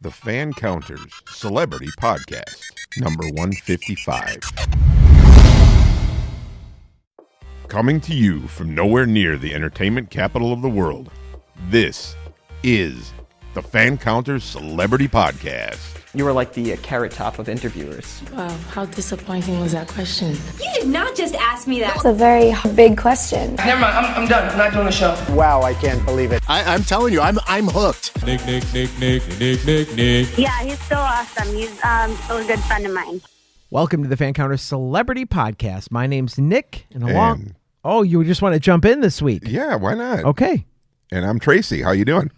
The Fancounters Celebrity Podcast, number 155. Coming to you from nowhere near the entertainment capital of the world, this is the Fancounters Celebrity Podcast. You were like the carrot top of interviewers. Wow, how disappointing was that question? You did not just ask me that. It's a very big question. Never mind, I'm done. I'm not doing the show. Wow, I can't believe it. I'm telling you, I'm hooked. Nick. Yeah, he's so awesome. He's still a good friend of mine. Welcome to the Fancounters Celebrity Podcast. My name's Nick, and oh, you just want to jump in this week? Yeah, why not? Okay. And I'm Tracy. How you doing?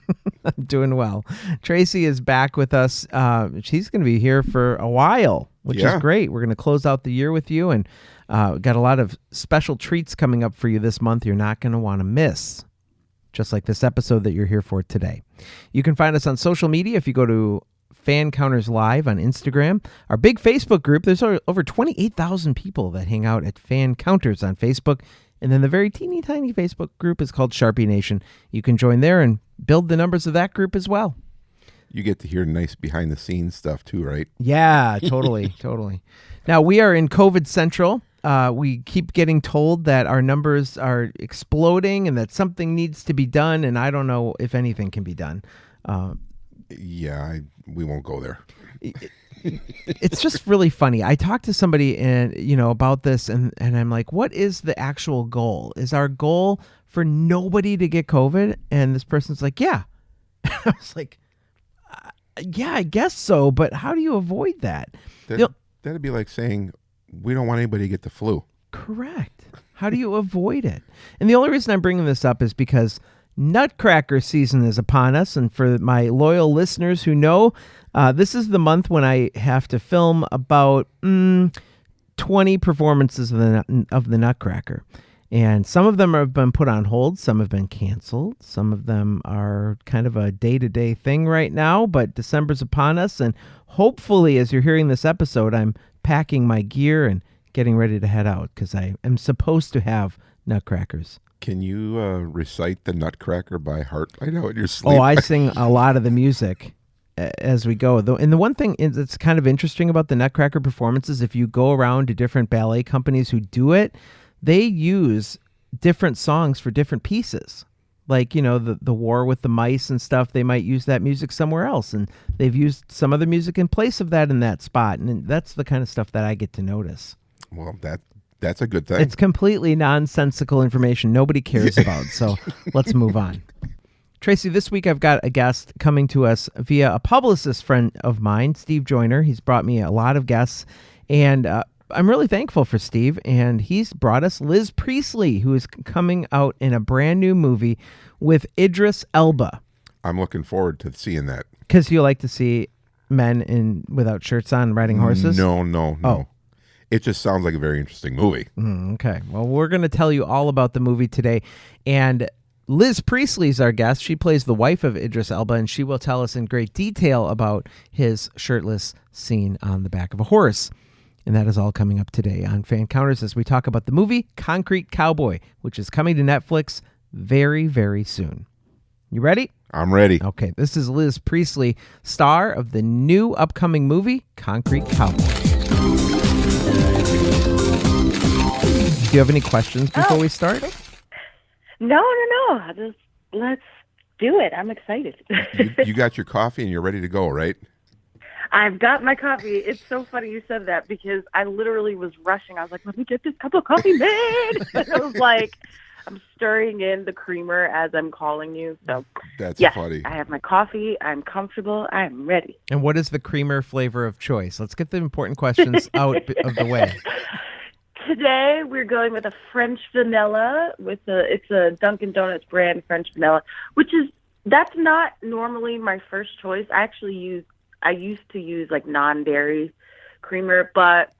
I'm doing well. Tracy is back with us. She's going to be here for a while, which is great. We're going to close out the year with you, and got a lot of special treats coming up for you this month you're not going to want to miss, just like this episode that you're here for today. You can find us on social media if you go to Fancounters Live on Instagram. Our big Facebook group, there's over 28,000 people that hang out at Fancounters on Facebook. And then the very teeny tiny Facebook group is called Sharpie Nation. You can join there and build the numbers of that group as well. You get to hear nice behind the scenes stuff too, right? Yeah, totally. Now, we are in COVID Central. We keep getting told that our numbers are exploding and that something needs to be done. And I don't know if anything can be done. We won't go there. It's just really funny. I talked to somebody about this and I'm like, what is the actual goal? Is our goal for nobody to get COVID? And this person's like, yeah. I was like, yeah, I guess so. But how do you avoid that? That'd be like saying we don't want anybody to get the flu. Correct. How do you avoid it? And the only reason I'm bringing this up is because Nutcracker season is upon us. And for my loyal listeners who know, this is the month when I have to film about 20 performances of the Nutcracker. And some of them have been put on hold. Some have been canceled. Some of them are kind of a day-to-day thing right now. But December's upon us. And hopefully, as you're hearing this episode, I'm packing my gear and getting ready to head out because I am supposed to have Nutcrackers. Can you recite the Nutcracker by heart right now in your sleep? Oh, I sing a lot of the music as we go. And the one thing that's kind of interesting about the Nutcracker performances, if you go around to different ballet companies who do it, they use different songs for different pieces. Like, the war with the mice and stuff, they might use that music somewhere else. And they've used some other music in place of that in that spot. And that's the kind of stuff that I get to notice. Well, that's a good thing. It's completely nonsensical information nobody cares about. So let's move on. Tracy, this week I've got a guest coming to us via a publicist friend of mine, Steve Joyner. He's brought me a lot of guests, and I'm really thankful for Steve. And he's brought us Liz Priestley, who is coming out in a brand new movie with Idris Elba. I'm looking forward to seeing that. Because you like to see men without shirts on riding horses? No. Oh. It just sounds like a very interesting movie. Okay. Well, we're going to tell you all about the movie today. And Liz Priestley is our guest. She plays the wife of Idris Elba, and she will tell us in great detail about his shirtless scene on the back of a horse. And that is all coming up today on Fancounters as we talk about the movie Concrete Cowboy, which is coming to Netflix very, very soon. You ready? I'm ready. Okay. This is Liz Priestley, star of the new upcoming movie Concrete Cowboy. Do you have any questions before we start? No. Just let's do it. I'm excited. You got your coffee and you're ready to go, right? I've got my coffee. It's so funny you said that because I literally was rushing. I was like, let me get this cup of coffee made. I was like, I'm stirring in the creamer as I'm calling you. So that's funny. I have my coffee. I'm comfortable. I'm ready. And what is the creamer flavor of choice? Let's get the important questions out of the way. Today we're going with a French vanilla it's a Dunkin' Donuts brand French vanilla, that's not normally my first choice. I used to use like non-dairy creamer, but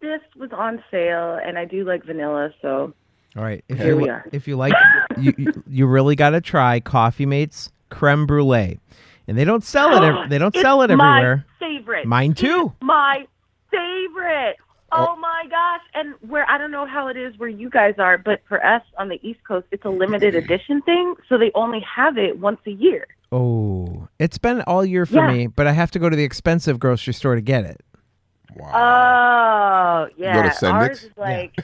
this was on sale and I do like vanilla, so all right. Here we are. If you like, you really got to try Coffee Mate's creme brulee, and they don't sell it. They don't sell it everywhere. My favorite. Mine too. It's my favorite. Oh my gosh! And I don't know how it is where you guys are, but for us on the East Coast, it's a limited edition thing, so they only have it once a year. Oh, it's been all year for me, but I have to go to the expensive grocery store to get it. Wow. Oh, yeah. Go to Sendix? Ours is like,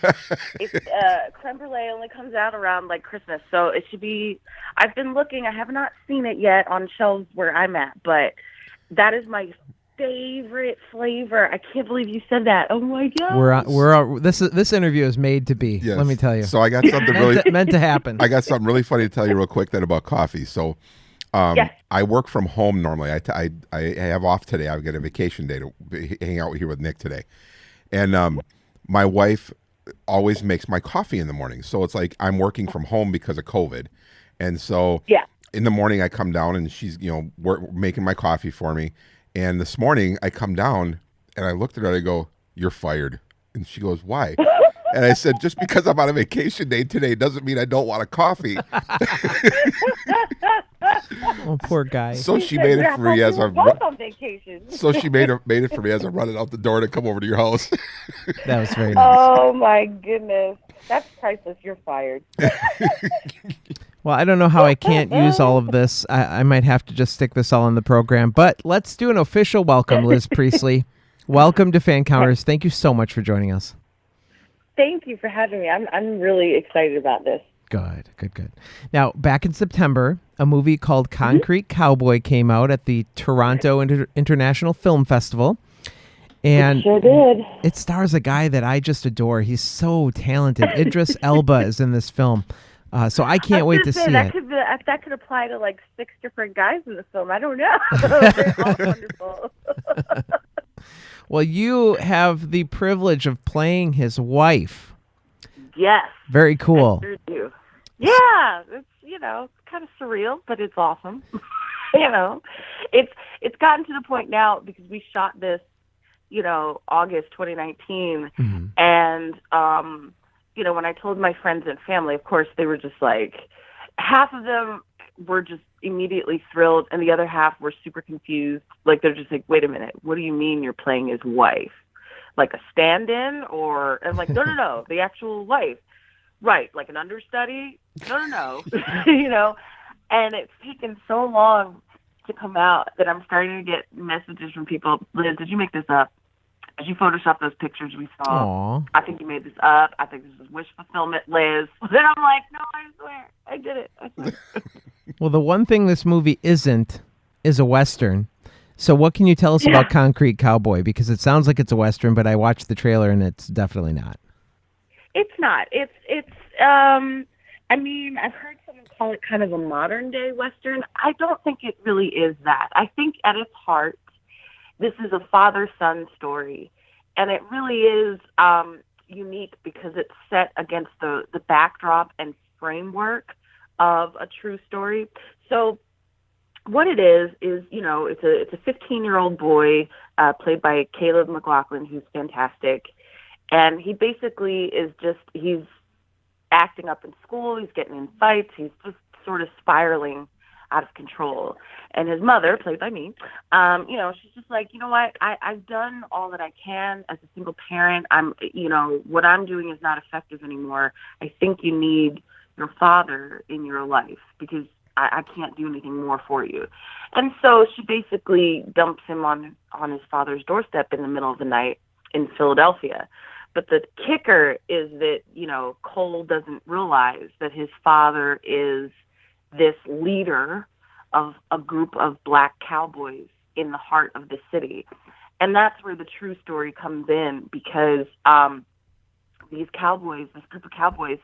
creme brulee only comes out around like Christmas, so it should be. I've been looking. I have not seen it yet on shelves where I'm at, but that is my favorite flavor. I can't believe you said that. Oh my god. This interview is made to be. Yes. Let me tell you. So I got something meant to happen. I got something really funny to tell you real quick then about coffee. So Yes. I work from home normally. I have off today. I get a vacation day to hang out here with Nick today. And my wife always makes my coffee in the morning. So it's like I'm working from home because of COVID. And so in the morning I come down and she's, making my coffee for me. And this morning I come down and I looked at her and I go, "You're fired." And she goes, "Why?" And I said, "Just because I'm on a vacation day today doesn't mean I don't want a coffee." Oh, poor guy. So she made it for me as I'm both on vacation. So she made it for me as I'm running out the door to come over to your house. That was very nice. Oh my goodness, that's priceless. You're fired. Well, I don't know how I can't use all of this. I might have to just stick this all in the program. But let's do an official welcome, Liz Priestley. Welcome to Fancounters. Thank you so much for joining us. Thank you for having me. I'm really excited about this. Good. Now, back in September, a movie called Concrete Cowboy came out at the Toronto International Film Festival. And it sure did. It stars a guy that I just adore. He's so talented. Idris Elba is in this film. So I can't wait to see it. That could apply to like 6 different guys in the film. I don't know. They're all wonderful. Well, you have the privilege of playing his wife. Yes. Very cool. I sure do. Yeah, it's kind of surreal, but it's awesome. It's gotten to the point now because we shot this, August 2019, and when I told my friends and family, of course, they were just like, half of them were just immediately thrilled, and the other half were super confused. Like, they're just like, "Wait a minute, what do you mean you're playing his wife? Like a stand-in?" And I'm like, no, the actual wife. Right, like an understudy? No. And it's taken so long to come out that I'm starting to get messages from people. "Liz, did you make this up? Did you Photoshop those pictures we saw? Aww. I think you made this up. I think this is wish fulfillment, Liz." Then I'm like, "No, I swear. I did it. I swear." Well, the one thing this movie isn't is a Western. So what can you tell us about Concrete Cowboy? Because it sounds like it's a Western, but I watched the trailer and it's definitely not. It's not. I've heard someone call it kind of a modern day Western. I don't think it really is that. I think at its heart, this is a father-son story. And it really is unique because it's set against the backdrop and framework of a true story. So what it is it's a 15-year-old boy played by Caleb McLaughlin, who's fantastic. And he basically he's acting up in school. He's getting in fights. He's just sort of spiraling out of control. And his mother, played by me, she's just like, "You know what? I've done all that I can as a single parent. What I'm doing is not effective anymore. I think you need your father in your life because I can't do anything more for you." And so she basically dumps him on his father's doorstep in the middle of the night in Philadelphia. But the kicker is that, Cole doesn't realize that his father is this leader of a group of black cowboys in the heart of the city. And that's where the true story comes in because this group of cowboys,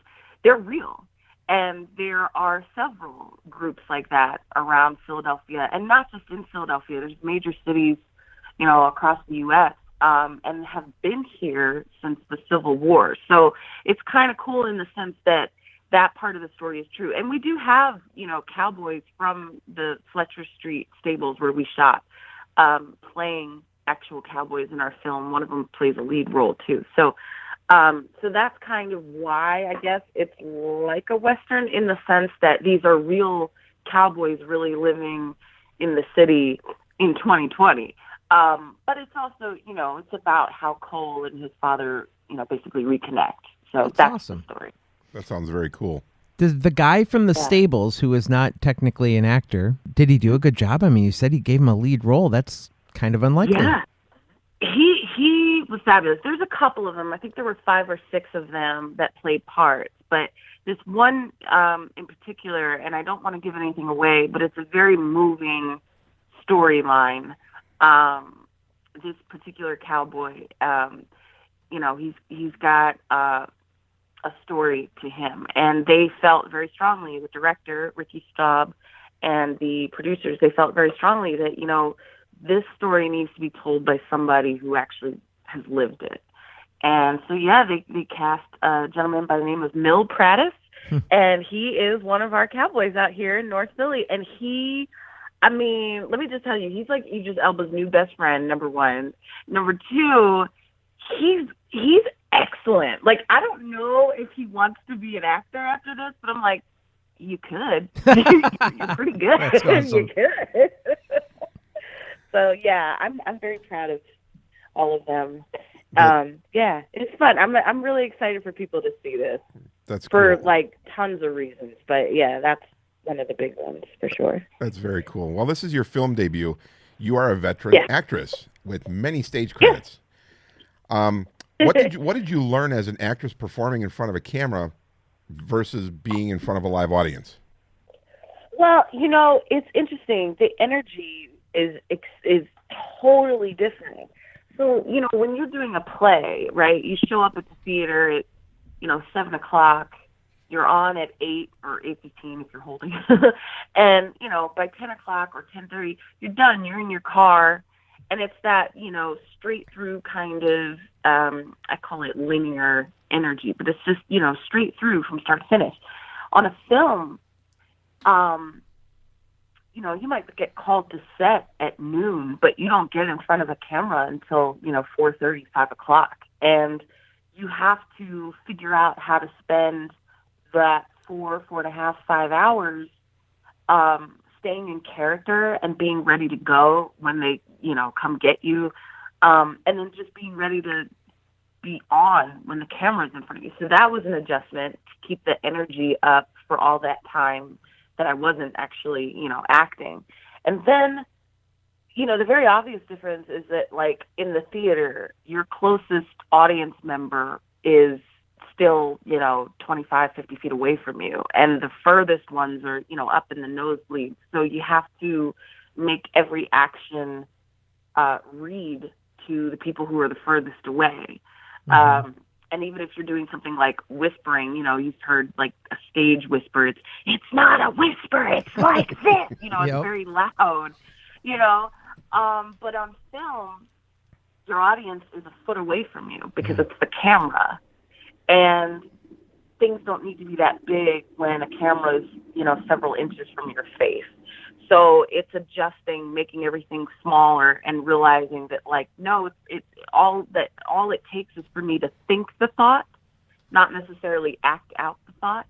they're real. And there are several groups like that around Philadelphia, and not just in Philadelphia. There's major cities, across the U.S., and have been here since the Civil War. So it's kind of cool in the sense that part of the story is true. And we do have, cowboys from the Fletcher Street stables where we shot, playing actual cowboys in our film. One of them plays a lead role too. So that's kind of why I guess it's like a Western in the sense that these are real cowboys really living in the city in 2020. But it's also, it's about how Cole and his father, basically reconnect. So that's awesome. The story. That sounds very cool. Does the guy from the stables, who is not technically an actor, did he do a good job? I mean, you said he gave him a lead role. That's kind of unlikely. Yeah. He was fabulous. There's a couple of them. I think there were 5 or 6 of them that played parts. But this one in particular, and I don't want to give anything away, but it's a very moving storyline. This particular cowboy, he's got a story to him, and they felt very strongly, the director Ricky Staub and the producers, they felt very strongly that this story needs to be told by somebody who actually has lived it. And so they cast a gentleman by the name of Mil Prattis, and he is one of our cowboys out here in North Philly. And let me just tell you, he's like Idris Elba's new best friend, number one. Number two, he's excellent. Like, I don't know if he wants to be an actor after this, but I'm like, you could. You're pretty good. That's awesome. You could. So yeah, I'm very proud of all of them. Yeah, it's fun. I'm really excited for people to see this. That's for cool. like tons of reasons, but yeah, that's one of the big ones for sure. That's very cool. Well, this is your film debut. You are a veteran actress with many stage credits. What did you learn as an actress performing in front of a camera versus being in front of a live audience? Well, it's interesting. The energy is totally different. So, when you're doing a play, right, you show up at the theater at, 7 o'clock, you're on at 8 or 8:15 if you're holding. And, by 10 o'clock or 10:30, you're done. You're in your car. And it's that, straight through kind of, I call it linear energy, but it's just, straight through from start to finish. On a film, you might get called to set at noon, but you don't get in front of a camera until, 4:30, 5 o'clock. And you have to figure out how to spend that 4.5, 5 hours staying in character and being ready to go when they, come get you. And then just being ready to be on when the camera's in front of you. So that was an adjustment to keep the energy up for all that time that I wasn't actually, acting. And then, the very obvious difference is that, like, in the theater, your closest audience member is still, 25, 50 feet away from you. And the furthest ones are, up in the nosebleeds. So you have to make every action read to the people who are the furthest away. Mm-hmm. And even if you're doing something like whispering, you've heard like a stage whisper. It's not a whisper. It's like this. It's very loud. But on film, your audience is a foot away from you because it's the camera, and things don't need to be that big when a camera is several inches from your face. So it's adjusting, making everything smaller, and realizing that, like, no, all it takes is for me to think the thought, not necessarily act out the thought.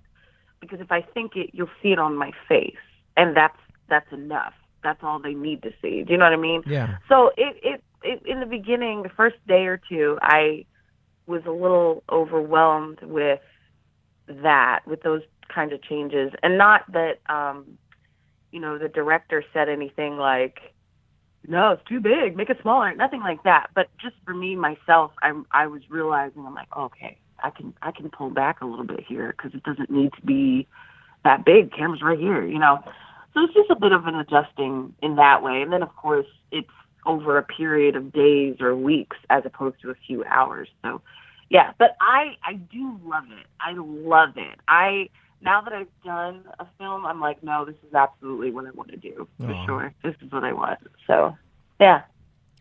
Because if I think it, you'll see it on my face, and that's enough. That's all they need to see. Do you know what I mean? Yeah. So it in the beginning, the first day or two, I was a little overwhelmed with those kind of changes, and not that. The director said anything like, no, it's too big, make it smaller, nothing like that. But just for me, myself, I was realizing, I'm like, okay, I can pull back a little bit here because it doesn't need to be that big. Camera's right here, So it's just a bit of an adjusting in that way. And then, of course, it's over a period of days or weeks as opposed to a few hours. So, yeah, but I do love it. I love it. Now that I've done a film, I'm like, no, this is absolutely what I want to do, for sure. This is what I want. So, yeah.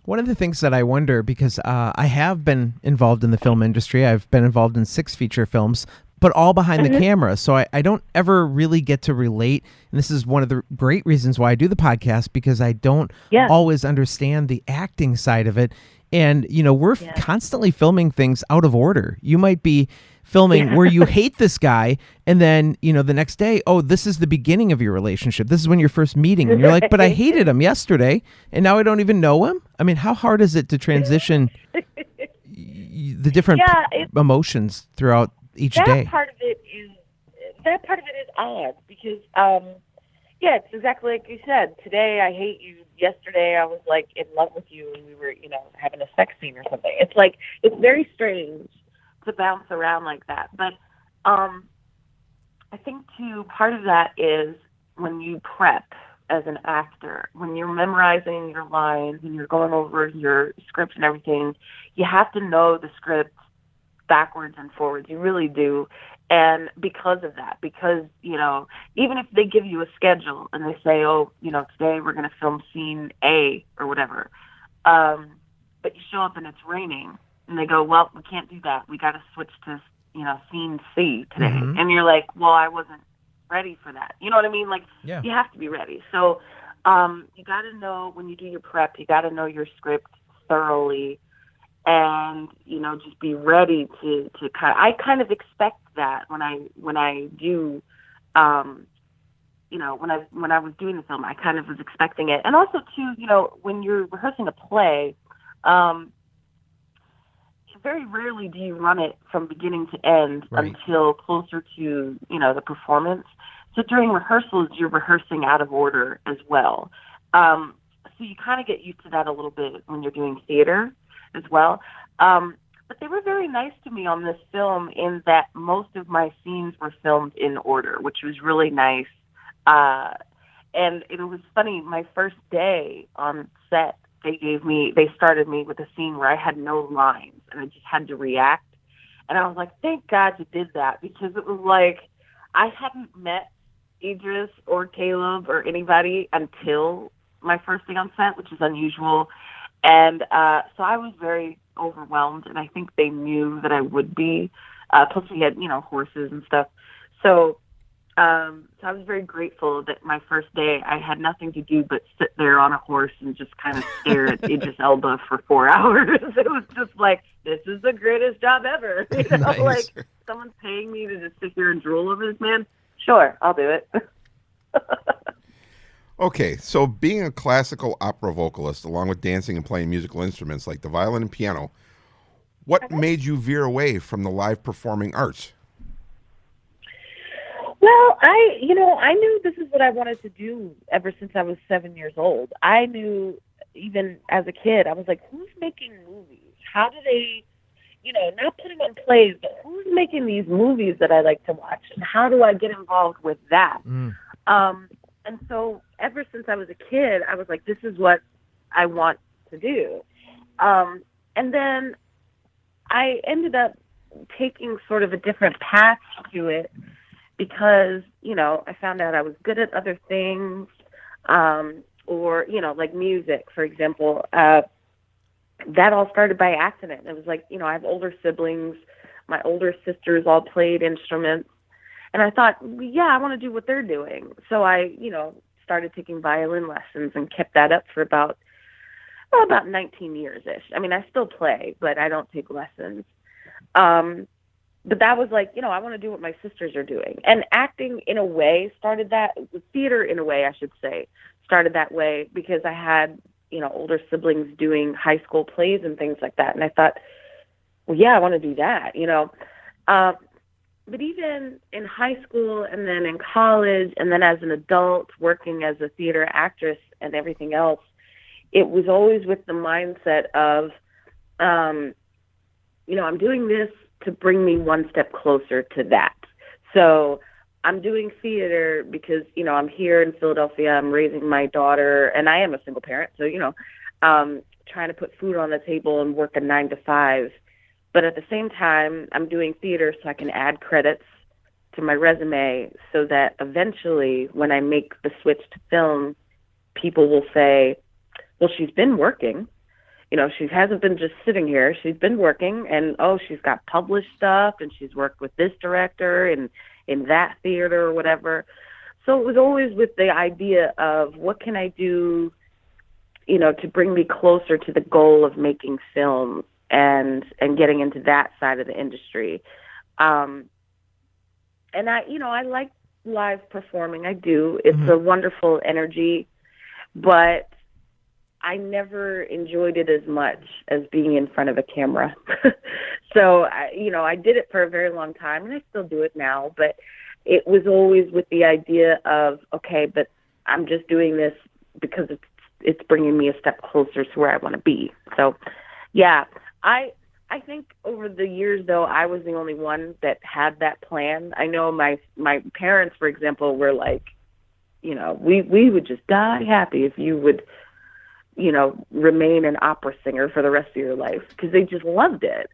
One of the things that I wonder, because I have been involved in the film industry, I've been involved in 6 feature films, but all behind the camera. So I don't ever really get to relate. And this is one of the great reasons why I do the podcast, because I don't always understand the acting side of it. And, we're constantly filming things out of order. You might be filming where you hate this guy, and then, the next day, oh, this is the beginning of your relationship. This is when you're first meeting, and you're like, but I hated him yesterday, and now I don't even know him. I mean, how hard is it to transition the different emotions throughout each day? Part of it is that part of it is odd because, yeah, it's exactly like you said. Today I hate you. Yesterday I was like in love with you and we were, having a sex scene or something. It's like, it's very strange to bounce around like that. But I think too, part of that is when you prep as an actor, when you're memorizing your lines and you're going over your script and everything, you have to know the script backwards and forwards. You really do. And because of that, because, even if they give you a schedule and they say, oh, today we're going to film scene A or whatever, but you show up and it's raining and they go, well, we can't do that. We got to switch to, scene C today. Mm-hmm. And you're like, well, I wasn't ready for that. You know what I mean? Like, Yeah. You have to be ready. So you got to know when you do your prep, you got to know your script thoroughly. And just be ready to I kind of expect that when I do, when I was doing the film, I kind of was expecting it. And also too, when you're rehearsing a play, very rarely do you run it from beginning to end until closer to the performance. So during rehearsals, you're rehearsing out of order as well. So you kind of get used to that a little bit when you're doing theater as well. But they were very nice to me on this film in that most of my scenes were filmed in order, which was really nice. And it was funny, my first day on set, they started me with a scene where I had no lines and I just had to react. And I was like, thank God you did that, because it was like, I hadn't met Idris or Caleb or anybody until my first day on set, which is unusual. And so I was very overwhelmed, and I think they knew that I would be. Plus we had, horses and stuff. So I was very grateful that my first day I had nothing to do but sit there on a horse and just kind of stare at Idris Elba for 4 hours. It was just like, this is the greatest job ever. Nice. Like, someone's paying me to just sit here and drool over this man? Sure, I'll do it. Okay, so being a classical opera vocalist, along with dancing and playing musical instruments like the violin and piano, what made you veer away from the live performing arts? Well, I knew this is what I wanted to do ever since I was 7 years old. I knew, even as a kid, I was like, who's making movies? How do they, not putting on plays, but who's making these movies that I like to watch? And how do I get involved with that? And so ever since I was a kid, I was like, this is what I want to do. And then I ended up taking sort of a different path to it because, I found out I was good at other things, or, like music, for example. That all started by accident. It was like, I have older siblings. My older sisters all played instruments. And I thought, yeah, I want to do what they're doing. So I, started taking violin lessons and kept that up for about 19 years-ish. I mean, I still play, but I don't take lessons. But that was like, I want to do what my sisters are doing. And acting, in a way, started that. Theater, in a way, I should say, started that way because I had, older siblings doing high school plays and things like that. And I thought, well, yeah, I want to do that, But even in high school and then in college and then as an adult working as a theater actress and everything else, it was always with the mindset of, I'm doing this to bring me one step closer to that. So I'm doing theater because, I'm here in Philadelphia, I'm raising my daughter, and I am a single parent. So, trying to put food on the table and work a 9 to 5. But at the same time, I'm doing theater so I can add credits to my resume so that eventually when I make the switch to film, people will say, well, she's been working. She hasn't been just sitting here. She's been working, and, she's got published stuff, and she's worked with this director and in that theater or whatever. So it was always with the idea of what can I do, to bring me closer to the goal of making films and getting into that side of the industry. And I like live performing. I do. It's a wonderful energy, but I never enjoyed it as much as being in front of a camera. So, I did it for a very long time, and I still do it now. But, it was always with the idea of, okay, but I'm just doing this because it's bringing me a step closer to where I want to be. So, yeah, I think over the years, though, I was the only one that had that plan. I know my parents, for example, were like, you know, we would just die happy if you would, you know, remain an opera singer for the rest of your life, because they just loved it.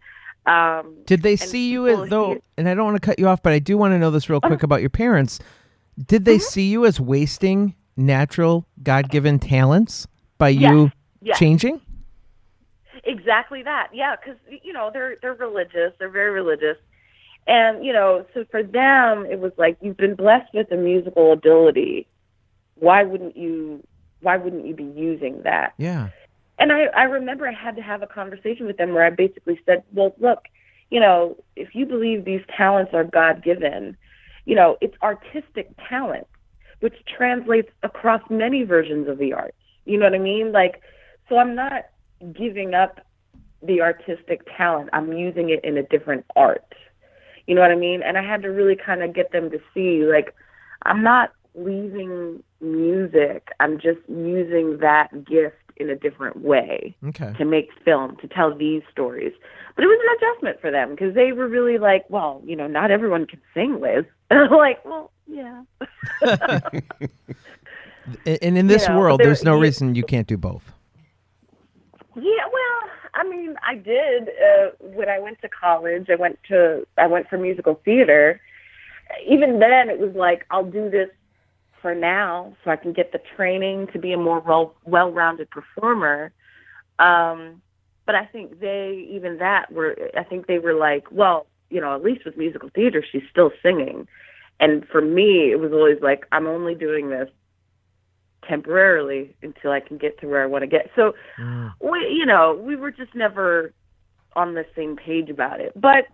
Did they see you as though, and I don't want to cut you off, but I do want to know this real quick about your parents. Did they see you as wasting natural God-given talents by you changing? Exactly that. Yeah, because, you know, they're religious. They're very religious. And, you know, so for them, it was like, you've been blessed with a musical ability. Why wouldn't you be using that? Yeah. And I remember I had to have a conversation with them where I basically said, well, look, you know, if you believe these talents are God-given, you know, it's artistic talent, which translates across many versions of the arts. You know what I mean? Like, so I'm not giving up the artistic talent. I'm using it in a different art. You know what I mean? And I had to really kind of get them to see, like, I'm not leaving music. I'm just using that gift in a different way to make film, to tell these stories. But it was an adjustment for them, because they were really like, well, you know, not everyone can sing, Liz. And I'm like, well, yeah. And in this world, there's no reason you can't do both. Yeah, well, I mean, I did when I went to college. I went for musical theater. Even then, it was like, I'll do this for now so I can get the training to be a more well-rounded performer. But I think they were like, well, you know, at least with musical theater, she's still singing. And for me, it was always like, I'm only doing this temporarily until I can get to where I want to get. So, we were just never on the same page about it. But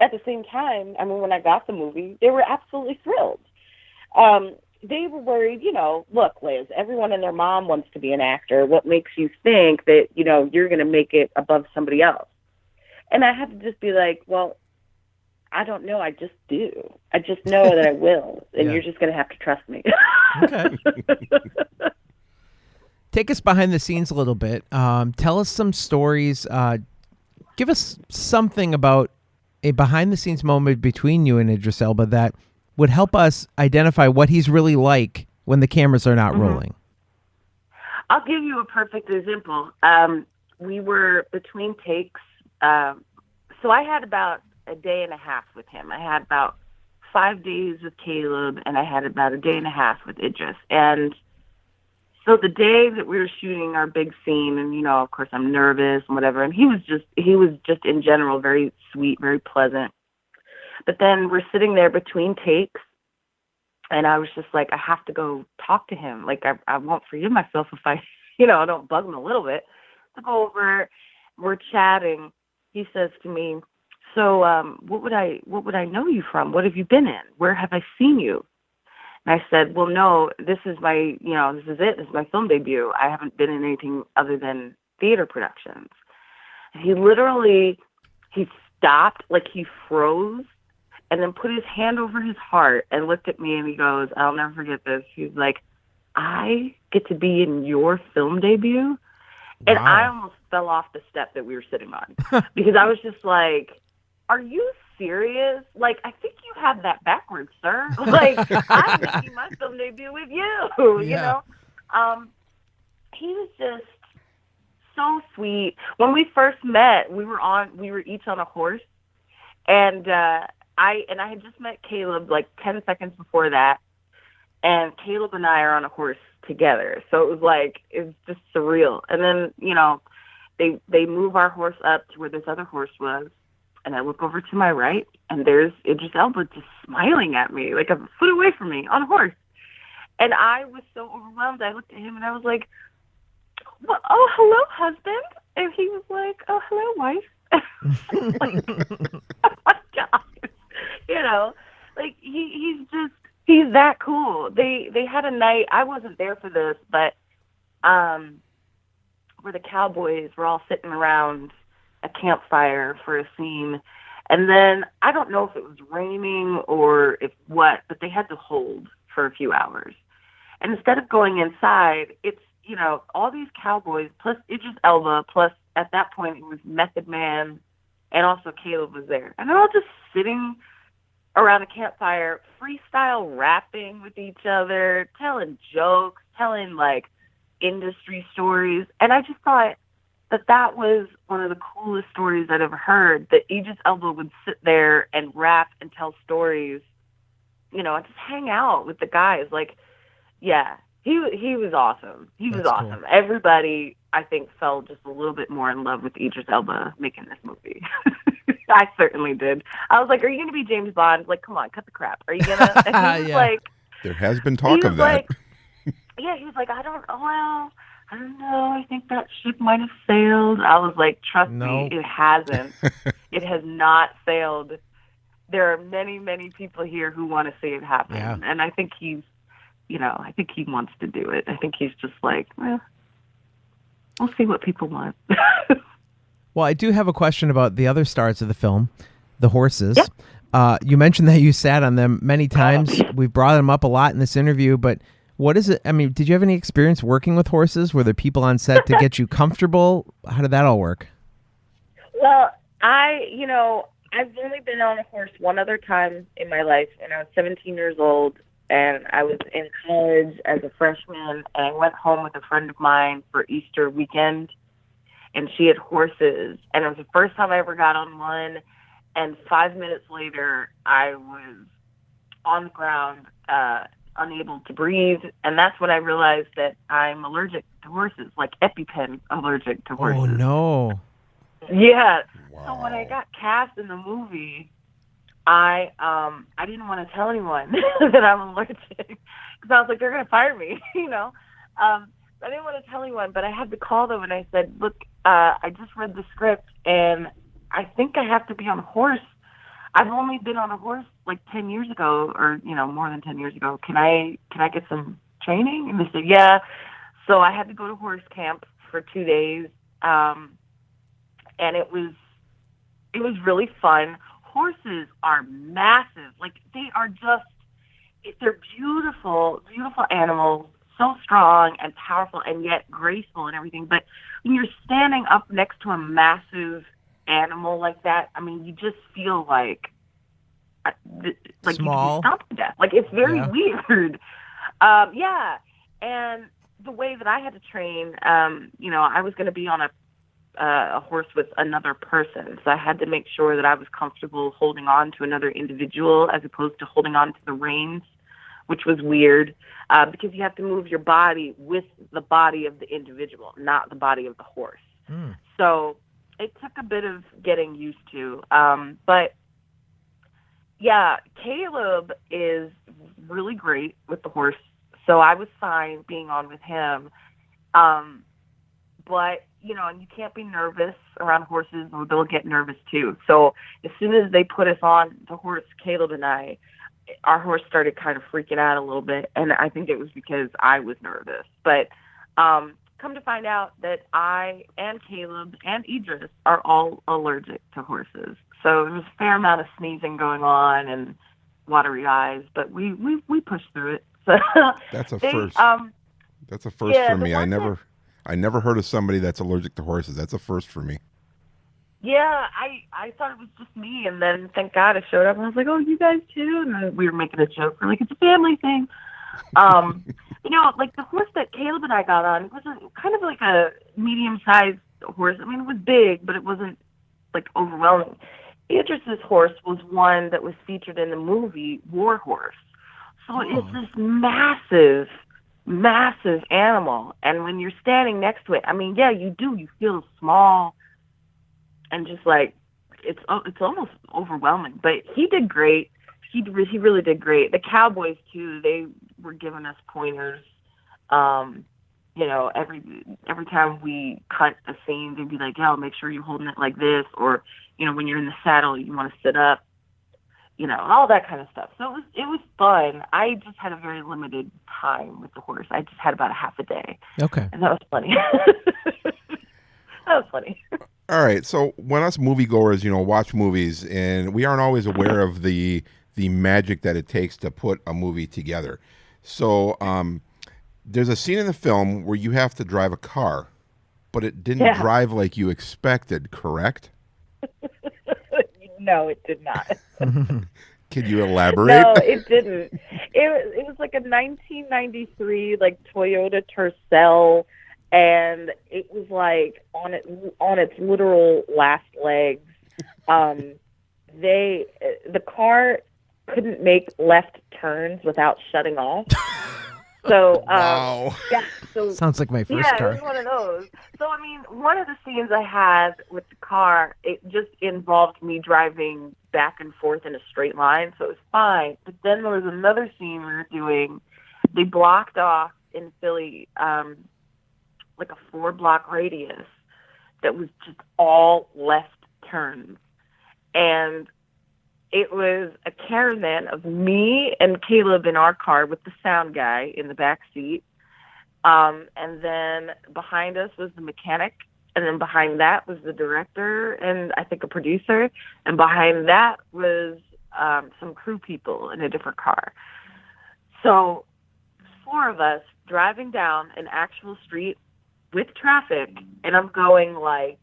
at the same time, I mean, when I got the movie, they were absolutely thrilled. They were worried, you know, look, Liz, everyone and their mom wants to be an actor. What makes you think that, you know, you're going to make it above somebody else? And I had to just be like, well, I don't know. I just do. I just know that I will. And you're just going to have to trust me. Okay. Take us behind the scenes a little bit. Tell us some stories. Give us something about a behind the scenes moment between you and Idris Elba that would help us identify what he's really like when the cameras are not rolling. I'll give you a perfect example. We were between takes. So I had about a day and a half with him. I had about 5 days with Caleb, and I had about a day and a half with Idris. And so the day that we were shooting our big scene, and, you know, of course I'm nervous and whatever, and he was just in general very sweet, very pleasant. But then we're sitting there between takes, and I was just like, I have to go talk to him. Like, I won't forgive myself if I, you know, don't bug him a little bit. So go over, we're chatting. He says to me, so what would I know you from? What have you been in? Where have I seen you? And I said, well, no, this is it. This is my film debut. I haven't been in anything other than theater productions. And he stopped, like he froze, and then put his hand over his heart and looked at me, and he goes, I'll never forget this. He's like, I get to be in your film debut? And I almost fell off the step that we were sitting on, because I was just like, are you serious? Like, I think you have that backwards, sir. Like, I'm making my film debut with you, you know? He was just so sweet. When we first met, we were each on a horse, and I had just met Caleb like 10 seconds before that, and Caleb and I are on a horse together. So it was just surreal. And then, you know, they move our horse up to where this other horse was, and I look over to my right, and there's Idris Elba just smiling at me, like a foot away from me on a horse. And I was so overwhelmed. I looked at him, and I was like, well, oh, hello, husband. And he was like, oh, hello, wife. Like, oh, my God. You know, like, he's that cool. They had a night, I wasn't there for this, but where the Cowboys were all sitting around a campfire for a scene, And then I don't know if it was raining or if what, but they had to hold for a few hours. And instead of going inside, it's, all these cowboys, plus Idris Elba, plus at that point it was Method Man, and also Caleb was there. And they're all just sitting around a campfire, freestyle rapping with each other, telling jokes, telling, like, industry stories. And I just thought that was one of the coolest stories I'd ever heard, that Idris Elba would sit there and rap and tell stories, and just hang out with the guys. Like, yeah, he was awesome. He was awesome. Cool. Everybody, I think, fell just a little bit more in love with Idris Elba making this movie. I certainly did. I was like, are you going to be James Bond? Like, come on, cut the crap. Are you going to? And he was like, there has been talk of that. Like, yeah, he was like, I don't know. I think that ship might have sailed. I was like, trust me, it hasn't. It has not sailed. There are many, many people here who want to see it happen. Yeah. And I think I think he wants to do it. I think he's just like, well, we'll see what people want. Well, I do have a question about the other stars of the film, the horses. Yep. You mentioned that you sat on them many times. We've brought them up a lot in this interview, but what is it? I mean, did you have any experience working with horses? Were there people on set to get you comfortable? How did that all work? Well, I've only been on a horse one other time in my life, and I was 17 years old, and I was in college as a freshman, and I went home with a friend of mine for Easter weekend, and she had horses, and it was the first time I ever got on one, and 5 minutes later, I was on the ground, unable to breathe, and that's when I realized that I'm allergic to horses, like EpiPen allergic to horses. Oh, no. Yeah. Wow. So when I got cast in the movie, I didn't want to tell anyone that I'm allergic, because I was like, they're going to fire me, I didn't want to tell anyone, but I had to call them, and I said, look, I just read the script, and I think I have to be on a horse. I've only been on a horse like 10 years ago, or, more than 10 years ago. Can I get some training? And they said, yeah. So I had to go to horse camp for 2 days. And it was really fun. Horses are massive. Like, they're beautiful, beautiful animals, so strong and powerful and yet graceful and everything. But when you're standing up next to a massive animal like that, I mean, you just feel like small, you can stomp to death. Like, it's very weird. Yeah. And the way that I had to train, I was going to be on a horse with another person, so I had to make sure that I was comfortable holding on to another individual as opposed to holding on to the reins, which was weird, because you have to move your body with the body of the individual, not the body of the horse. So it took a bit of getting used to. But yeah, Caleb is really great with the horse, so I was fine being on with him. But, and you can't be nervous around horses, or they'll get nervous too. So as soon as they put us on the horse, Caleb and our horse started kind of freaking out a little bit, and I think it was because I was nervous. But come to find out that I and Caleb and Idris are all allergic to horses. So there was a fair amount of sneezing going on and watery eyes, but we pushed through it. So that's a first. That's a first for me. I never heard of somebody that's allergic to horses. That's a first for me. Yeah, I thought it was just me, and then thank God I showed up, and I was like, oh, you guys too? And then we were making a joke. We're like, it's a family thing. Like the horse that Caleb and I got on was kind of like a medium-sized horse. I mean, it was big, but it wasn't, like, overwhelming. Idris's horse was one that was featured in the movie War Horse. So it's this massive animal, and when you're standing next to it, I mean, yeah, you feel small, and just like it's almost overwhelming. But he did great. He really did great. The Cowboys too, they were giving us pointers. Every time we cut a scene, they'd be like, "Yo, make sure you're holding it like this," or when you're in the saddle, you want to sit up. All that kind of stuff. So it was fun. I just had a very limited time with the horse. I just had about a half a day. Okay. And that was funny. That was funny. All right. So when us moviegoers, watch movies, and we aren't always aware of the magic that it takes to put a movie together. So there's a scene in the film where you have to drive a car, but it didn't drive like you expected, correct? No, it did not. Can you elaborate? No, it didn't. It was like a 1993 like Toyota Tercel, and it was like on its literal last legs. The car couldn't make left turns without shutting off. So Wow. yeah, so Sounds like my first yeah, car. it was one of those. So I mean, one of the scenes I had with the car, it just involved me driving back and forth in a straight line, so it was fine. But then there was another scene we were doing. They blocked off in Philly like a 4-block radius that was just all left turns, and it was a caravan of me and Caleb in our car with the sound guy in the back seat. And then behind us was the mechanic. And then behind that was the director and I think a producer. And behind that was some crew people in a different car. So 4 of us driving down an actual street with traffic. And I'm going like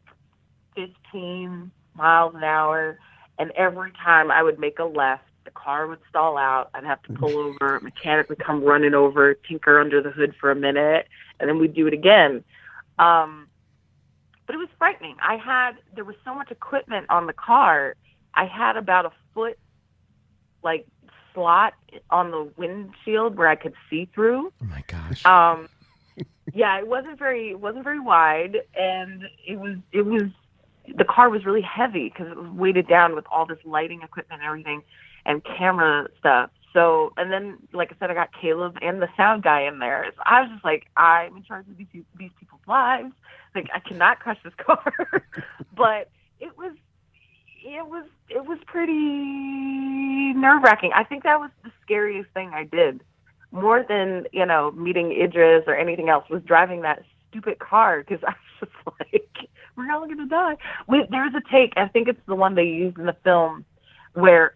15 miles an hour. And every time I would make a left, the car would stall out. I'd have to pull over. A mechanic would come running over, tinker under the hood for a minute, and then we'd do it again. But it was frightening. There was so much equipment on the car. I had about a foot, like, slot on the windshield where I could see through. Oh my gosh. Yeah, it wasn't very wide, and it was. The car was really heavy because it was weighted down with all this lighting equipment and everything and camera stuff. So, and then, like I said, I got Caleb and the sound guy in there. So I was just like, I'm in charge of these people's lives. Like, I cannot crush this car. But it was pretty nerve-wracking. I think that was the scariest thing I did. More than, meeting Idris or anything else, was driving that stupid car, because I was just like, we're all going to die. There's a take, I think it's the one they used in the film, where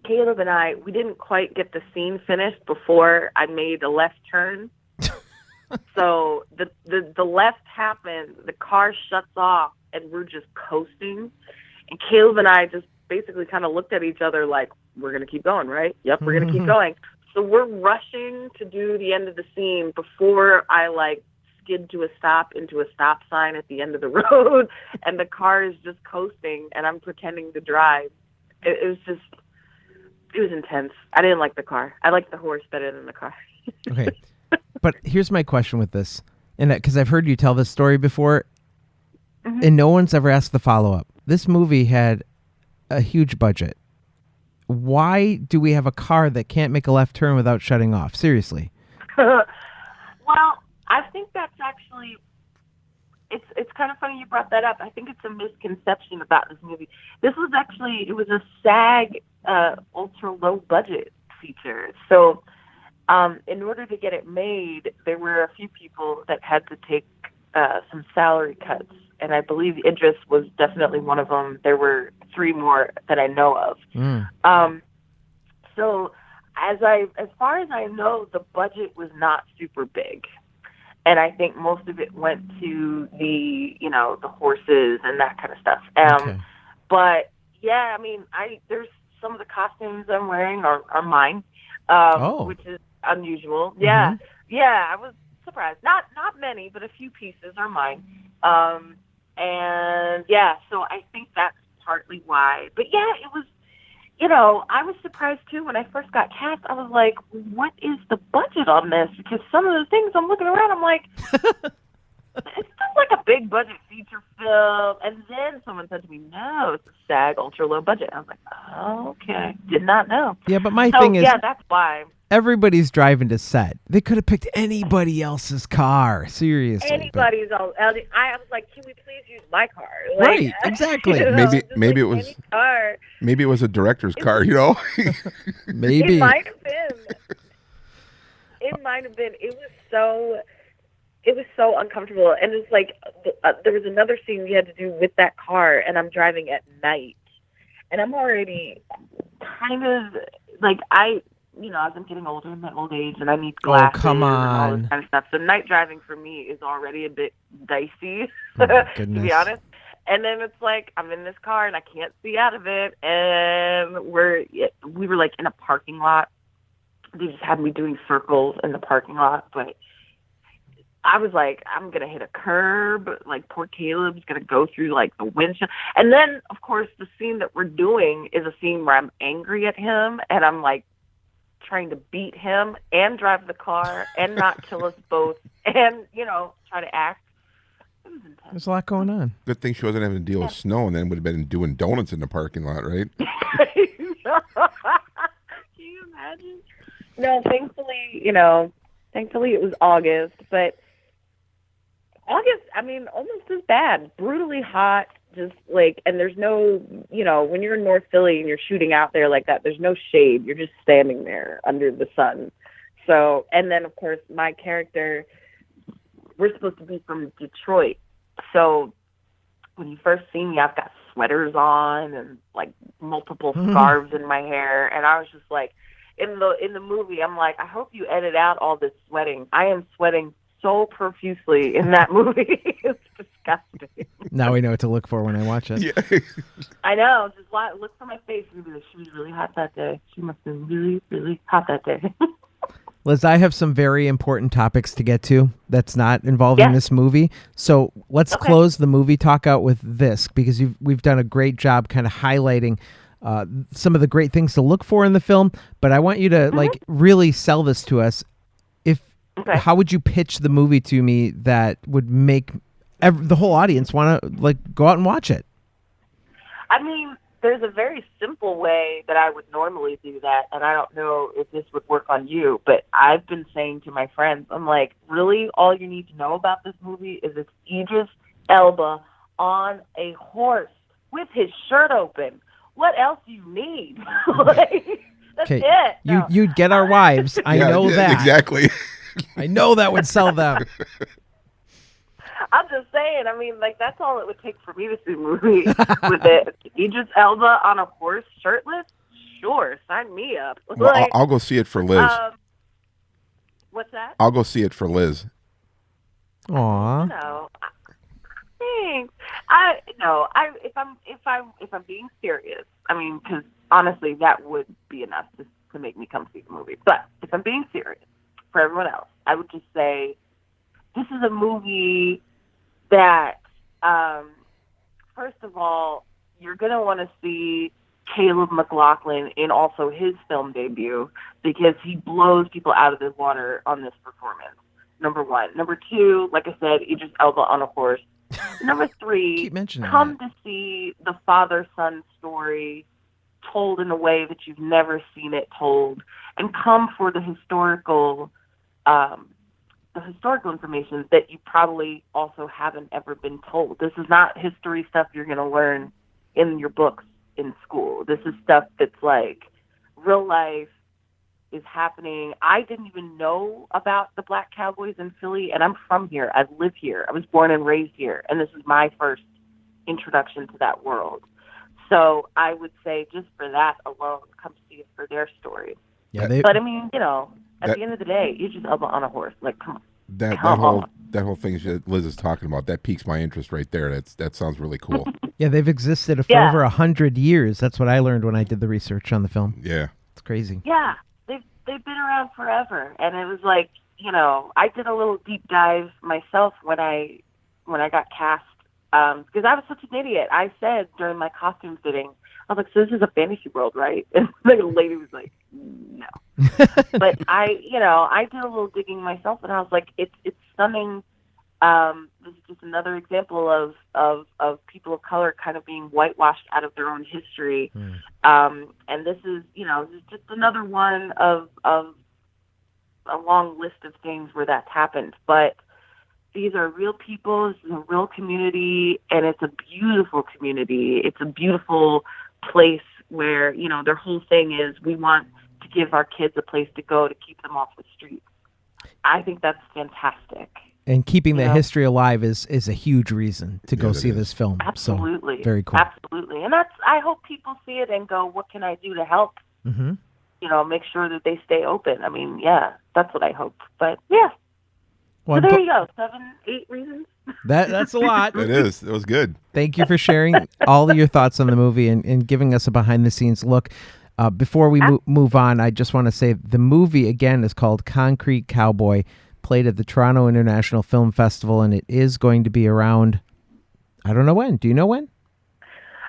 Caleb and I, we didn't quite get the scene finished before I made a left turn. So the left happened, the car shuts off, and we're just coasting. And Caleb and I just basically kind of looked at each other like, we're going to keep going, right? Yep, we're going to keep going. So we're rushing to do the end of the scene before I, skid to a stop into a stop sign at the end of the road, and the car is just coasting, and I'm pretending to drive. It was intense. I didn't like the car. I liked the horse better than the car. Okay. But here's my question with this, and because I've heard you tell this story before, and no one's ever asked the follow-up. This movie had a huge budget. Why do we have a car that can't make a left turn without shutting off? Seriously. Well, I think that's actually, it's kind of funny you brought that up. I think it's a misconception about this movie. This was actually, it was a SAG ultra low budget feature. So in order to get it made, there were a few people that had to take some salary cuts. And I believe Idris was definitely one of them. There were 3 more that I know of. So as far as I know, the budget was not super big. And I think most of it went to the horses and that kind of stuff. Okay. But yeah, I mean, there's some of the costumes I'm wearing are mine, which is unusual. Yeah. Yeah. I was surprised. Not many, but a few pieces are mine. And yeah, so I think that's partly why. But yeah, it was, I was surprised too when I first got cast. I was like, what is the budget on this? Because some of the things I'm looking around, I'm like, it's just like a big budget feature film. And then someone said to me, no, it's a SAG ultra low budget. I was like, oh, okay. Did not know. Yeah, but my thing is, yeah, that's why. Everybody's driving to set. They could have picked anybody else's car. Seriously. Anybody's all. I was like, can we please use my car? Right, exactly. Maybe it was car. Maybe it was a director's car, Maybe. It might have been. It was so. it was so uncomfortable. And it's like there was another scene we had to do with that car, and I'm driving at night, and I'm already kind of like as I'm getting older in my old age, and I need glasses come and all on. this kind of stuff. So night driving for me is already a bit dicey, Oh, my to goodness. be honest. And then it's like I'm in this car and I can't see out of it, and we were like in a parking lot. They just had me doing circles in the parking lot, but I was like, I'm gonna hit a curb. Like poor Caleb's gonna go through like the windshield, and then of course the scene that we're doing is a scene where I'm angry at him, and I'm like trying to beat him and drive the car and not kill us both, and try to act. It was intense. There's a lot going on. Good thing she wasn't having to deal with snow, and then would have been doing donuts in the parking lot, right? Can you imagine? No, thankfully it was August, but August, I mean, almost as bad. Brutally hot, just like, and there's no, when you're in North Philly and you're shooting out there like that, there's no shade. You're just standing there under the sun. So, and then, of course, my character, we're supposed to be from Detroit. So when you first see me, I've got sweaters on and, like, multiple scarves in my hair. And I was just like, in the movie, I'm like, I hope you edit out all this sweating. I am sweating so profusely in that movie. It's disgusting. Now we know what to look for when I watch it. Yeah. I know. Just look for my face and be like, she was really hot that day. She must have been really, really hot that day. Liz, I have some very important topics to get to that's not involving this movie. So let's close the movie talk out with this, because we've done a great job kind of highlighting some of the great things to look for in the film. But I want you to like really sell this to us. How would you pitch the movie to me that would make the whole audience want to like go out and watch it? I mean, there's a very simple way that I would normally do that, and I don't know if this would work on you, but I've been saying to my friends, I'm like, really, all you need to know about this movie is it's Idris Elba on a horse with his shirt open. What else do you need? That's it. You'd get our wives. I know that. Exactly. I know that would sell them. I'm just saying, I mean, like, that's all it would take for me to see a movie with it. Idris Elba on a horse shirtless? Sure, sign me up. Well, I'll go see it for Liz. What's that? I'll go see it for Liz. Aw. No. Thanks. If I'm being serious, I mean, because honestly, that would be enough to make me come see the movie. But if I'm being serious, for everyone else, I would just say this is a movie that, first of all, you're going to want to see Caleb MacLachlan in also his film debut, because he blows people out of the water on this performance. Number one. Number two, like I said, Idris Elba on a horse. Number three, come to see the father-son story told in a way that you've never seen it told, and come for the historical information that you probably also haven't ever been told. This is not history stuff you're going to learn in your books in school. This is stuff that's like real life is happening. I didn't even know about the Black Cowboys in Philly, and I'm from here. I live here. I was born and raised here, and this is my first introduction to that world. So I would say just for that alone, come see it for their story. Yeah, but I mean, at the end of the day, you just Elba on a horse. Like, come on. That whole thing that Liz is talking about, that piques my interest right there. That sounds really cool. Yeah, they've existed for over 100 years. That's what I learned when I did the research on the film. Yeah. It's crazy. Yeah, they've been around forever. And it was like, I did a little deep dive myself when I got cast, because I was such an idiot. I said during my costume fitting, I was like, so this is a fantasy world, right? And the lady was like, no. But I did a little digging myself, and I was like, it's stunning. This is just another example of people of color kind of being whitewashed out of their own history. And this is, just another one of a long list of things where that's happened. But these are real people. This is a real community, and it's a beautiful community. It's a beautiful place where, their whole thing is we want to give our kids a place to go to keep them off the streets. I think that's fantastic. And keeping the history alive is a huge reason to go see this film. Absolutely. So, very cool. Absolutely. And I hope people see it and go, what can I do to help? Mm-hmm. Make sure that they stay open. I mean, yeah, that's what I hope. But yeah. Well, so there you go. 7, 8 reasons. That's a lot. It is. It was good. Thank you for sharing all of your thoughts on the movie and giving us a behind-the-scenes look. Before we move on, I just want to say the movie, again, is called Concrete Cowboy, played at the Toronto International Film Festival, and it is going to be around, I don't know when. Do you know when?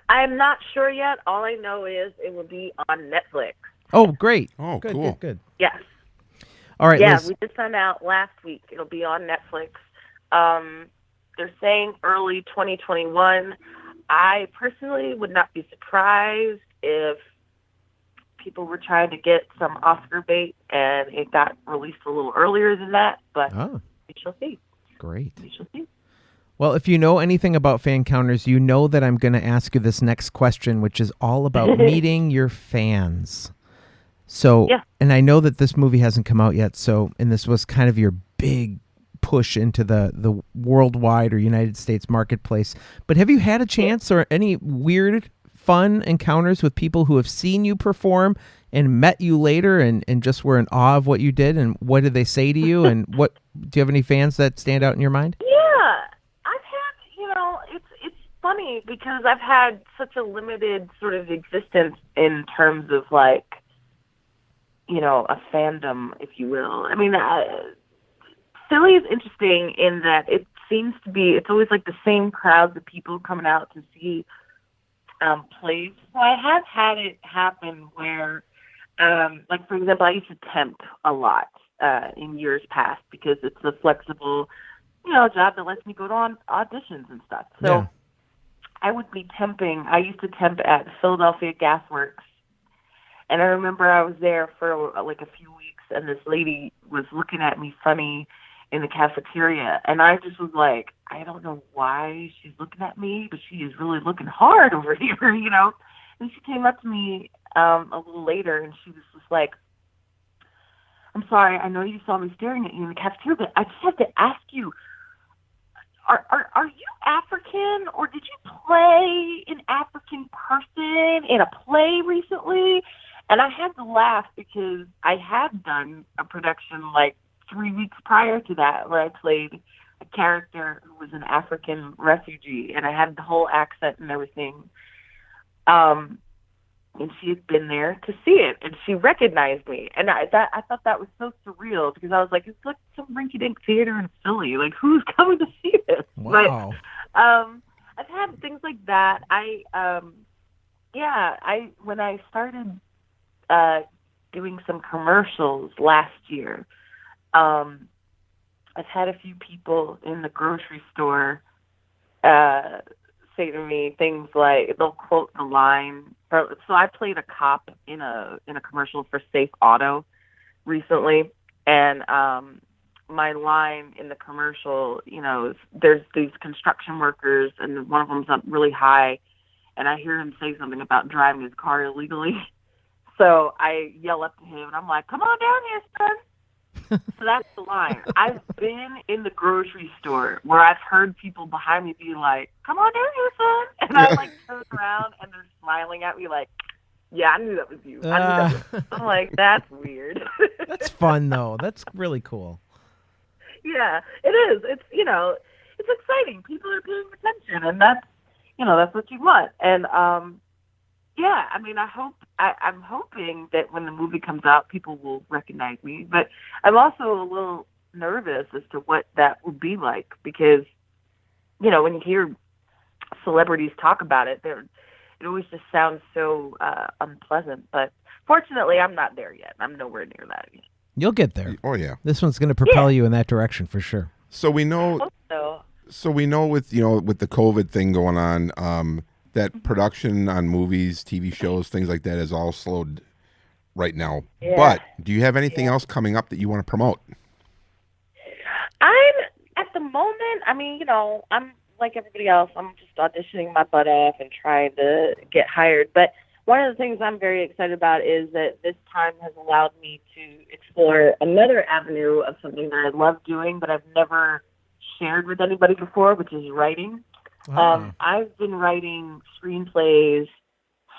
I'm not sure yet. All I know is it will be on Netflix. Oh, great. Oh, good, cool. Good. Yes. All right, yeah, Liz. we just found out last week it'll be on Netflix. They're saying early 2021. I personally would not be surprised if people were trying to get some Oscar bait and it got released a little earlier than that, but we shall see. Great. We shall see. Well, if you know anything about Fancounters, you know that I'm going to ask you this next question, which is all about meeting your fans. So, and I know that this movie hasn't come out yet, and this was kind of your big push into the worldwide or United States marketplace. But have you had a chance or any weird, fun encounters with people who have seen you perform and met you later and just were in awe of what you did? And what did they say to you? And do you have any fans that stand out in your mind? Yeah, I've had, it's funny because I've had such a limited sort of existence in terms of like, a fandom, if you will. I mean, Philly is interesting in that it seems to be, it's always like the same crowds of people coming out to see plays. So I have had it happen where, like, for example, I used to temp a lot in years past because it's a flexible, job that lets me go to auditions and stuff. So I would be temping. I used to temp at Philadelphia Gasworks. And I remember I was there for like a few weeks, and this lady was looking at me funny in the cafeteria. And I just was like, I don't know why she's looking at me, but she is really looking hard over here, And she came up to me a little later, and she was just like, I'm sorry, I know you saw me staring at you in the cafeteria, but I just have to ask you, are you African, or did you play an African person in a play recently? And I had to laugh because I had done a production like 3 weeks prior to that where I played a character who was an African refugee, and I had the whole accent and everything. And she had been there to see it, and she recognized me. And I thought that was so surreal because I was like, it's like some rinky-dink theater in Philly. Like, who's coming to see this? Wow. But I've had things like that. When I started doing some commercials last year, I've had a few people in the grocery store say to me things like, they'll quote the line. So I played a cop in a commercial for Safe Auto recently, and my line in the commercial, is there's these construction workers, and one of them's up really high, and I hear him say something about driving his car illegally. So I yell up to him, and I'm like, come on down here, son. So that's the line. I've been in the grocery store where I've heard people behind me be like, come on down here, son. And I, turn around, and they're smiling at me like, yeah, I knew that was you. I'm like, that's weird. That's fun, though. That's really cool. Yeah, it is. It's, it's exciting. People are paying attention, and that's what you want. And, yeah, I mean, I'm hoping that when the movie comes out, people will recognize me. But I'm also a little nervous as to what that will be like because, when you hear celebrities talk about it, it always just sounds so unpleasant. But fortunately, I'm not there yet. I'm nowhere near that yet. You'll get there. Oh, yeah. This one's going to propel you in that direction for sure. So we know. I hope so. So we know with the COVID thing going on, that production on movies, TV shows, things like that is all slowed right now. Yeah. But do you have anything else coming up that you want to promote? At the moment, I'm like everybody else. I'm just auditioning my butt off and trying to get hired. But one of the things I'm very excited about is that this time has allowed me to explore another avenue of something that I love doing, but I've never shared with anybody before, which is writing. I've been writing screenplays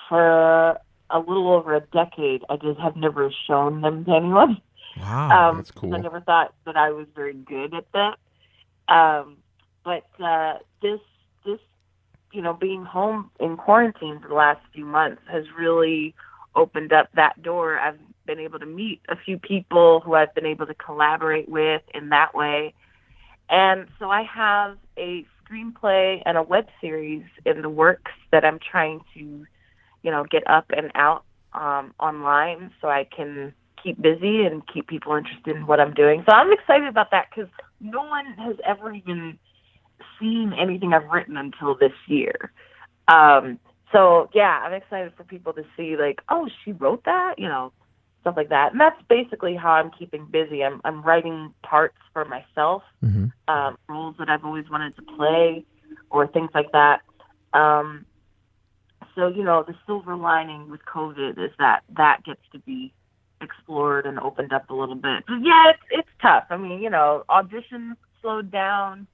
for a little over a decade. I just have never shown them to anyone. Wow, that's cool. I never thought that I was very good at that. But this, being home in quarantine for the last few months has really opened up that door. I've been able to meet a few people who I've been able to collaborate with in that way. And so I have a screenplay and a web series in the works that I'm trying to, get up and out online so I can keep busy and keep people interested in what I'm doing. So I'm excited about that because no one has ever even seen anything I've written until this year. So yeah, I'm excited for people to see like, oh, she wrote that, stuff like that. And that's basically how I'm keeping busy. I'm writing parts for myself, roles that I've always wanted to play or things like that. So, the silver lining with COVID is that gets to be explored and opened up a little bit. But yeah, it's tough. I mean, auditions slowed down.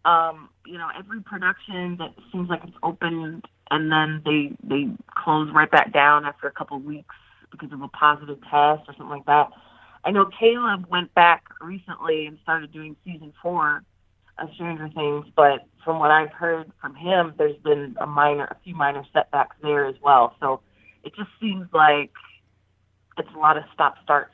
Every production that seems like it's opened and then they close right back down after a couple of weeks because of a positive test or something like that. I know Caleb went back recently and started doing season 4 of Stranger Things, but from what I've heard from him, there's been a few minor setbacks there as well. So it just seems like it's a lot of stop, start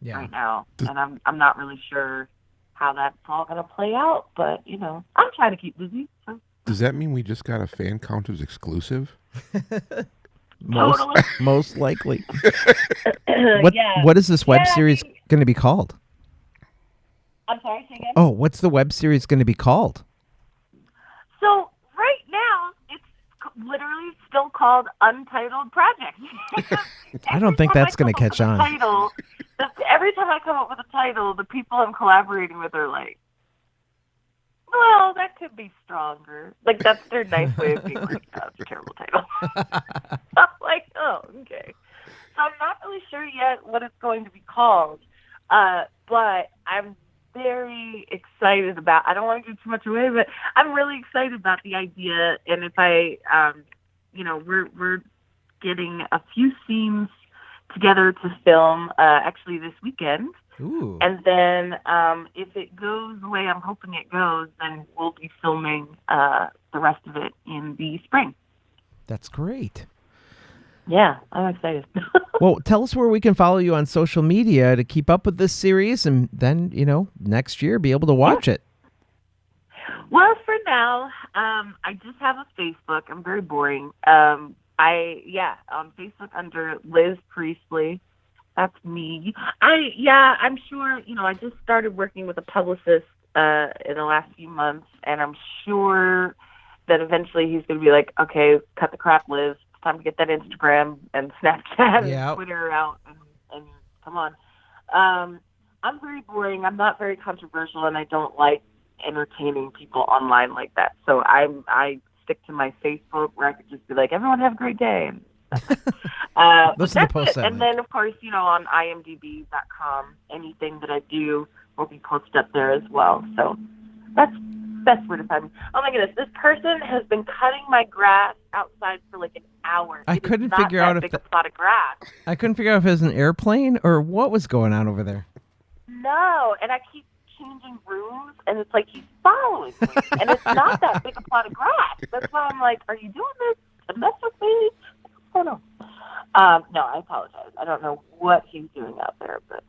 right now. And I'm not really sure how that's all going to play out, but, I'm trying to keep busy. So. Does that mean we just got a Fancounters exclusive? Most likely. What is this web series going to be called? I'm sorry, say again? Oh, what's the web series going to be called? So right now, it's literally still called Untitled Project. I don't think that's going to catch on. Every time I come up with a title, the people I'm collaborating with are like, well, that could be stronger. Like, that's their nice way of being like, oh, it's a terrible title. I'm like, oh, okay. So I'm not really sure yet what it's going to be called, but I'm very excited about, I don't want to give too much away, but I'm really excited about the idea. And if we're getting a few scenes together to film actually this weekend. Ooh. And then if it goes the way I'm hoping it goes, then we'll be filming the rest of it in the spring. That's great. Yeah, I'm excited. Well, tell us where we can follow you on social media to keep up with this series and then, next year be able to watch it. Well, for now, I just have a Facebook. I'm very boring. On Facebook under Liz Priestley. That's me. I'm sure, I just started working with a publicist in the last few months, and I'm sure that eventually he's going to be like, okay, cut the crap, Liz. It's time to get that Instagram and Snapchat and Twitter out and come on. I'm very boring. I'm not very controversial, and I don't like entertaining people online like that. So I stick to my Facebook where I could just be like, everyone have a great day. Those are the posts. And then, of course, on imdb.com, anything that I do will be posted up there as well. So that's the best way to find me. Oh, my goodness. This person has been cutting my grass outside for like an hour. I couldn't figure out if a plot of grass. I couldn't figure out if it was an airplane or what was going on over there. No, and I keep changing rooms, and it's like he's following me. And it's not that big a plot of grass. That's why I'm like, are you doing this to mess with me? Oh, no. No, I apologize. I don't know what he's doing out there, but.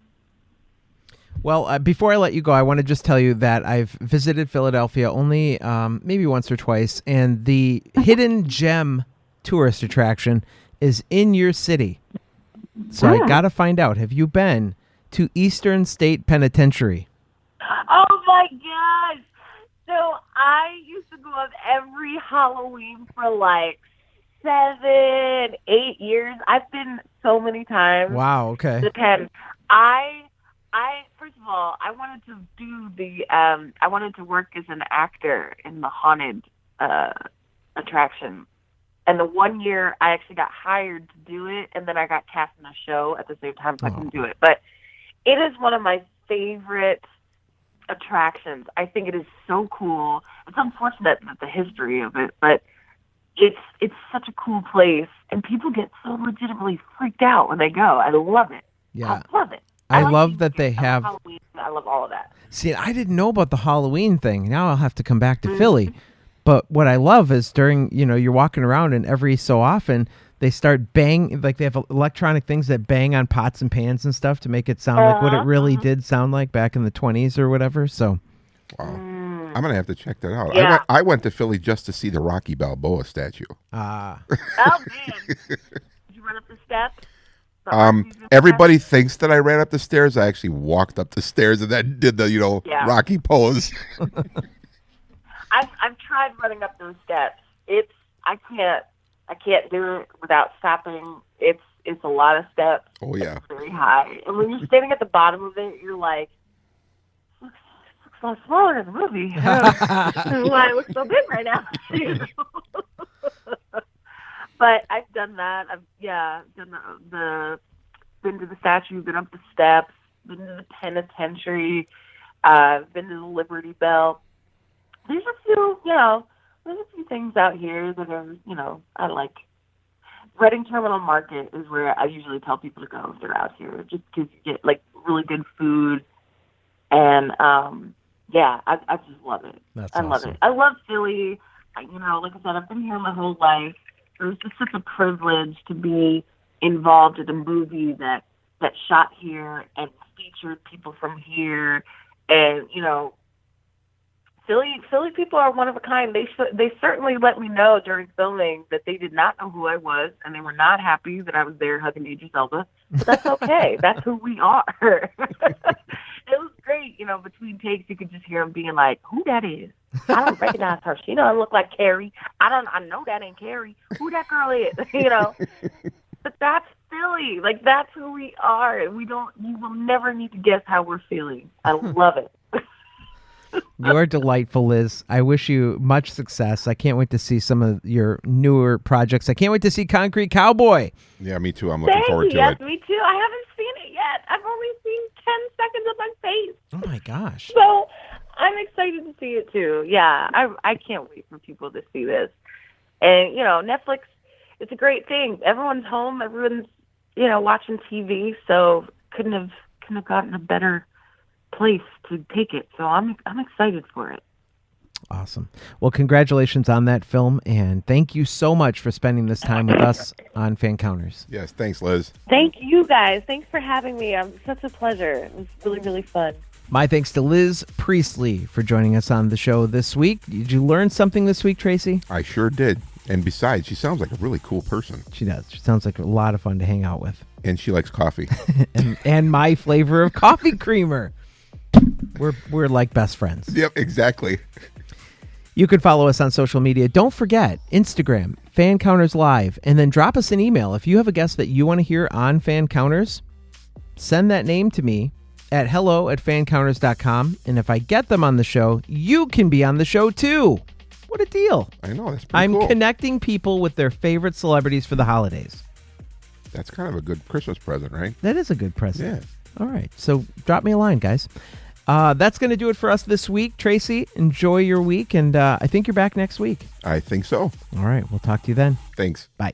Well, before I let you go, I want to just tell you that I've visited Philadelphia only maybe once or twice, and the Hidden Gem tourist attraction is in your city. So I got to find out, have you been to Eastern State Penitentiary? Oh, my gosh. So I used to go up every Halloween for like 7, 8 years. I've been so many times. Wow, okay. Depends. I first of all, I wanted to do I wanted to work as an actor in the haunted attraction. And the one year I actually got hired to do it, and then I got cast in a show at the same time so I couldn't do it. But it is one of my favorite attractions. I think it is so cool. It's unfortunate that the history of it, but it's such a cool place, and people get so legitimately freaked out when they go. I love it. Yeah. I love it. I like love that they I love have. Halloween. I love all of that. See, I didn't know about the Halloween thing. Now I'll have to come back to Philly. But what I love is during, you're walking around and every so often they start like they have electronic things that bang on pots and pans and stuff to make it sound like what it really did sound like back in the 20s or whatever. So, Wow. I'm going to have to check that out. Yeah. I went to Philly just to see the Rocky Balboa statue. Oh, man. Did you run up the steps? Everybody thinks that I ran up the stairs. I actually walked up the stairs and then did the, Rocky pose. I've tried running up those steps. I can't do it without stopping. It's a lot of steps. Oh yeah. It's very high. And when you're standing at the bottom of it, you're like, looks a lot smaller in the movie. This is why it looks so big right now. But I've done that. I've done been to the statue, been up the steps, been to the penitentiary, been to the Liberty Bell. There's a few things out here that are, I like. Reading Terminal Market is where I usually tell people to go if they're out here, just because you get like really good food, and I just love it. That's awesome. awesome. Love it. I love Philly. Like I said, I've been here my whole life. It was just such a privilege to be involved in a movie that shot here and featured people from here, and Philly people are one of a kind. They certainly let me know during filming that they did not know who I was, and they were not happy that I was there hugging Idris Elba. But that's okay. That's who we are. It was great. Between takes, you could just hear them being like, "Who that is? I don't recognize her. She doesn't look like Carrie. I know that ain't Carrie. Who that girl is?" But that's Philly. Like, that's who we are. You will never need to guess how we're feeling. I love it. You're delightful, Liz. I wish you much success. I can't wait to see some of your newer projects. I can't wait to see Concrete Cowboy. Yeah, me too. I'm looking forward to it. Yes, me too. I haven't seen it yet. I've only seen 10 seconds of my face. Oh, my gosh. So I'm excited to see it, too. Yeah, I can't wait for people to see this. And, Netflix, it's a great thing. Everyone's home. Everyone's, watching TV. So couldn't have gotten a better place to take it. So I'm excited for it. Awesome. Well, congratulations on that film, and thank you so much for spending this time with us on Fancounters. Yes, thanks, Liz. Thank you, guys. Thanks for having me. It's such a pleasure. It was really, really fun. My thanks to Liz Priestley for joining us on the show this week. Did you learn something this week, Tracy? I sure did. And besides, she sounds like a really cool person. She does. She sounds like a lot of fun to hang out with. And she likes coffee. and my flavor of coffee creamer. We're like best friends. Yep, exactly. You can follow us on social media. Don't forget, Instagram, Fancounters Live, and then drop us an email. If you have a guest that you want to hear on Fancounters, send that name to me at hello@fancounters.com. And if I get them on the show, you can be on the show too. What a deal. I know, that's pretty cool. I'm connecting people with their favorite celebrities for the holidays. That's kind of a good Christmas present, right? That is a good present. Yeah. All right. So drop me a line, guys. That's going to do it for us this week. Tracy, enjoy your week, and I think you're back next week. I think so. All right. We'll talk to you then. Thanks. Bye.